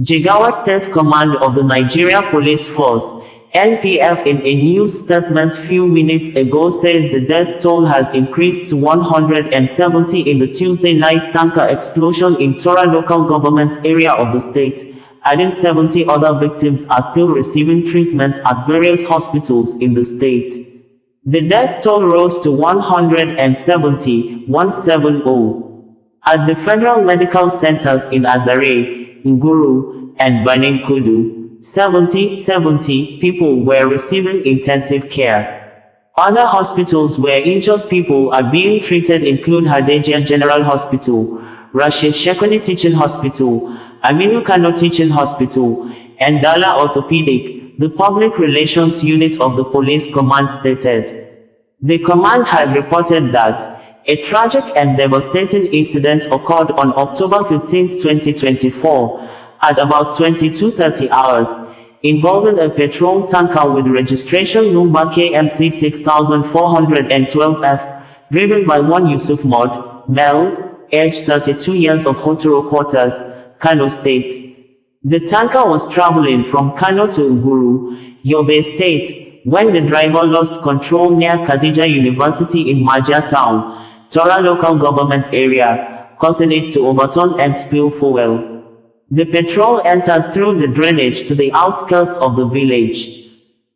Jigawa State Command of the Nigeria Police Force, NPF, in a news statement few minutes ago says the death toll has increased to 170 in the Tuesday night tanker explosion in Taura local government area of the state, adding 70 other victims are still receiving treatment at various hospitals in the state. The death toll rose to 170, at the federal medical centers in Azare, Nguru, and Banenkudu. 70 people were receiving intensive care. Other hospitals where injured people are being treated include Hadejia General Hospital, Rashid Shekoni Teaching Hospital, Aminu Kano Teaching Hospital, and Dala Orthopedic, the public relations unit of the police command stated. The command had reported that a tragic and devastating incident occurred on October 15, 2024, at about 22:30 hours, involving a petrol tanker with registration number KMC 6412F, driven by one Yusuf Mod, male, age 32 years of Hotoro Quarters, Kano State. The tanker was traveling from Kano to Nguru, Yobe State, when the driver lost control near Khadija University in Majia Town, Taura local government area, causing it to overturn and spill fuel. The petrol entered through the drainage to the outskirts of the village.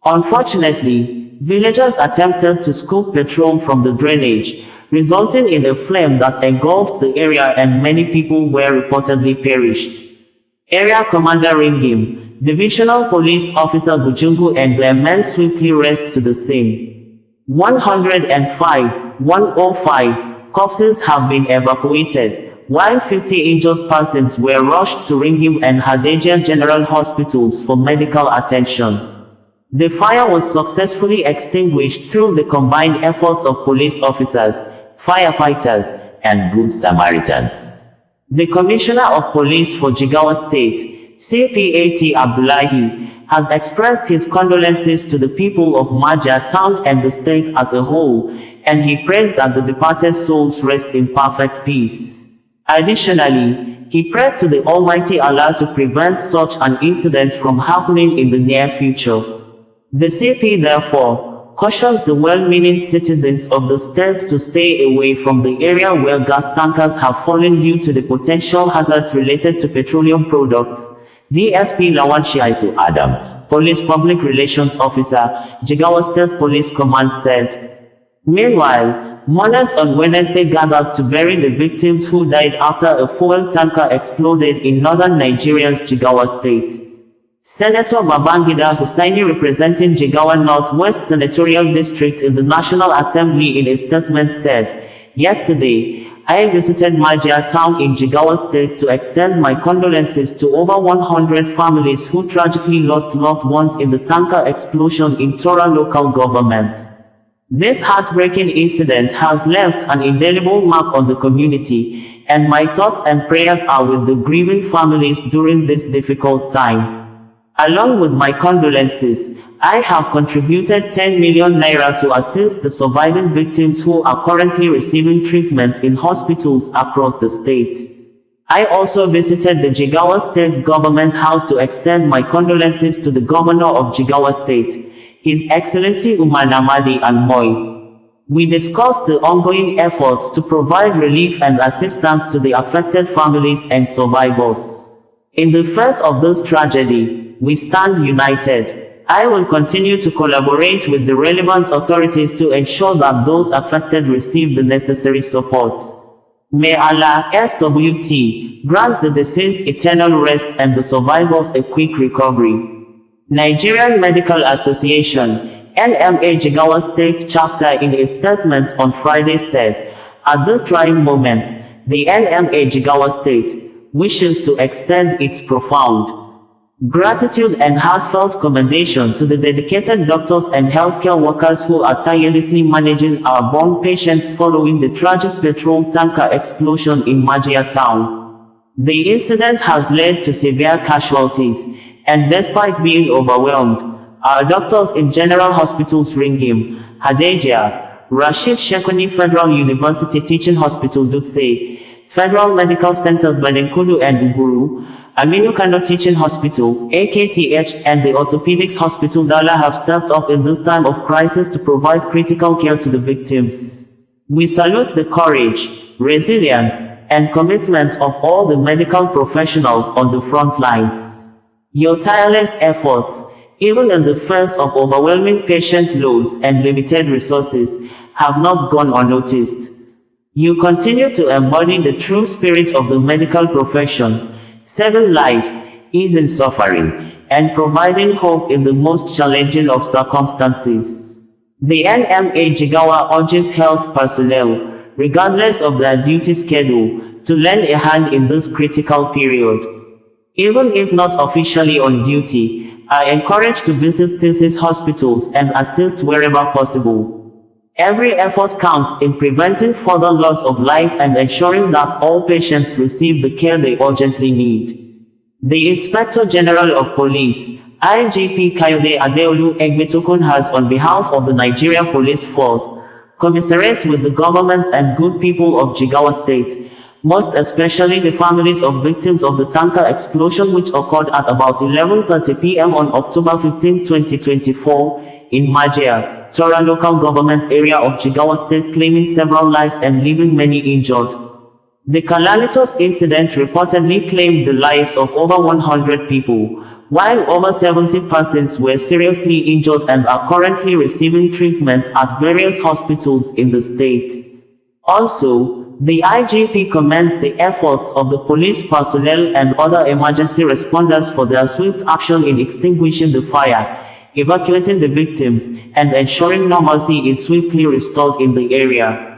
Unfortunately, villagers attempted to scoop petrol from the drainage, resulting in a flame that engulfed the area and many people were reportedly perished. Area Commander Ringim, Divisional Police Officer Bujungu and their men swiftly raced to the scene. 105 corpses have been evacuated, while 50 injured persons were rushed to Ringim and Hadejia General Hospitals for medical attention. The fire was successfully extinguished through the combined efforts of police officers, firefighters, and Good Samaritans. The Commissioner of Police for Jigawa State, CPAT Abdullahi, has expressed his condolences to the people of Majia Town and the state as a whole, and he prays that the departed souls rest in perfect peace. Additionally, he prayed to the Almighty Allah to prevent such an incident from happening in the near future. The CP therefore cautions the well-meaning citizens of the state to stay away from the area where gas tankers have fallen due to the potential hazards related to petroleum products. DSP Lawan Shiaisu Adam, Police Public Relations Officer, Jigawa State Police Command said. Meanwhile, mourners on Wednesday gathered to bury the victims who died after a fuel tanker exploded in northern Nigeria's Jigawa State. Senator Babangida Hussaini, representing Jigawa Northwest Senatorial District in the National Assembly, in a statement said, "Yesterday, I visited Majia Town in Jigawa State to extend my condolences to over 100 families who tragically lost loved ones in the tanker explosion in Taura local government. This heartbreaking incident has left an indelible mark on the community, and my thoughts and prayers are with the grieving families during this difficult time. Along with my condolences, I have contributed 10 million naira to assist the surviving victims who are currently receiving treatment in hospitals across the state. I also visited the Jigawa State Government House to extend my condolences to the Governor of Jigawa State, His Excellency Umar Namadi and Moi. We discussed the ongoing efforts to provide relief and assistance to the affected families and survivors. In the face of this tragedy, we stand united. I will continue to collaborate with the relevant authorities to ensure that those affected receive the necessary support. May Allah SWT grant the deceased eternal rest and the survivors a quick recovery." Nigerian Medical Association, NMA Jigawa State Chapter, in a statement on Friday said, "At this trying moment, the NMA Jigawa State wishes to extend its profound gratitude and heartfelt commendation to the dedicated doctors and healthcare workers who are tirelessly managing our born patients following the tragic petrol tanker explosion in Majia Town. The incident has led to severe casualties, and despite being overwhelmed, our doctors in General Hospitals Ringim, Hadejia, Rashid Shekoni Federal University Teaching Hospital Dutse, Federal Medical Centers Banenkudu and Nguru, Aminu Kano Teaching Hospital, AKTH, and the Orthopedics Hospital Taura have stepped up in this time of crisis to provide critical care to the victims. We salute the courage, resilience, and commitment of all the medical professionals on the front lines. Your tireless efforts, even in the face of overwhelming patient loads and limited resources, have not gone unnoticed. You continue to embody the true spirit of the medical profession, saving lives, easing suffering, and providing hope in the most challenging of circumstances. The NMA Jigawa urges health personnel, regardless of their duty schedule, to lend a hand in this critical period. Even if not officially on duty, are encouraged to visit these hospitals and assist wherever possible. Every effort counts in preventing further loss of life and ensuring that all patients receive the care they urgently need. The Inspector General of Police, IGP Kayode Adeolu Egbetukun, has, on behalf of the Nigeria Police Force, commiserates with the government and good people of Jigawa State, most especially the families of victims of the tanker explosion which occurred at about 11:30 p.m. on October 15, 2024, in Majia, Taura local government area of Jigawa State, claiming several lives and leaving many injured. The calamitous incident reportedly claimed the lives of over 100 people, while over 70 persons were seriously injured and are currently receiving treatment at various hospitals in the state. Also, the IGP commends the efforts of the police personnel and other emergency responders for their swift action in extinguishing the fire, evacuating the victims, and ensuring normalcy is swiftly restored in the area.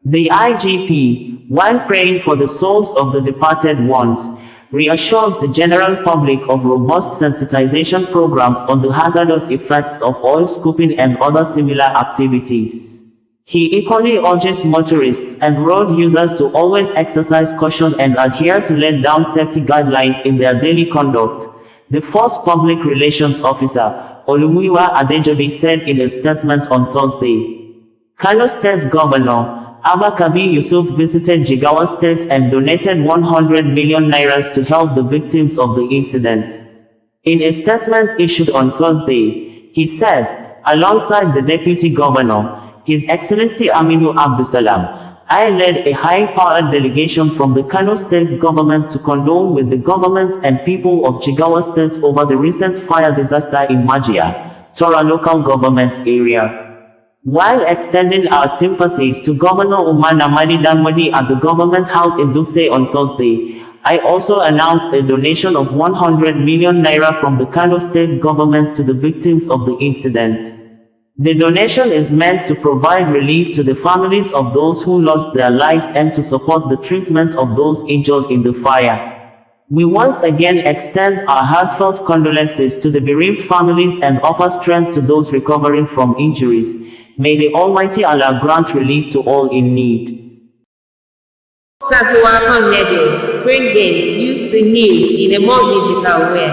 The IGP, while praying for the souls of the departed ones, reassures the general public of robust sensitization programs on the hazardous effects of oil scooping and other similar activities. He equally urges motorists and road users to always exercise caution and adhere to laid down safety guidelines in their daily conduct, the Force Public Relations Officer, Olumuyiwa Adejobi, said in a statement on Thursday. Kano State Governor Abba Kabir Yusuf visited Jigawa State and donated 100 million naira to help the victims of the incident. In a statement issued on Thursday, he said, alongside the Deputy Governor, His Excellency Aminu Abdusalam, I led a high-powered delegation from the Kano State government to condole with the government and people of Jigawa State over the recent fire disaster in Majia, Taura local government area. While extending our sympathies to Governor Umar Namadi Danmadi at the Government House in Dutse on Thursday, I also announced a donation of 100 million naira from the Kano State government to the victims of the incident. The donation is meant to provide relief to the families of those who lost their lives and to support the treatment of those injured in the fire. We once again extend our heartfelt condolences to the bereaved families and offer strength to those recovering from injuries. May the Almighty Allah grant relief to all in need. Sazuwa Connected, bringing you the news in a more digital way.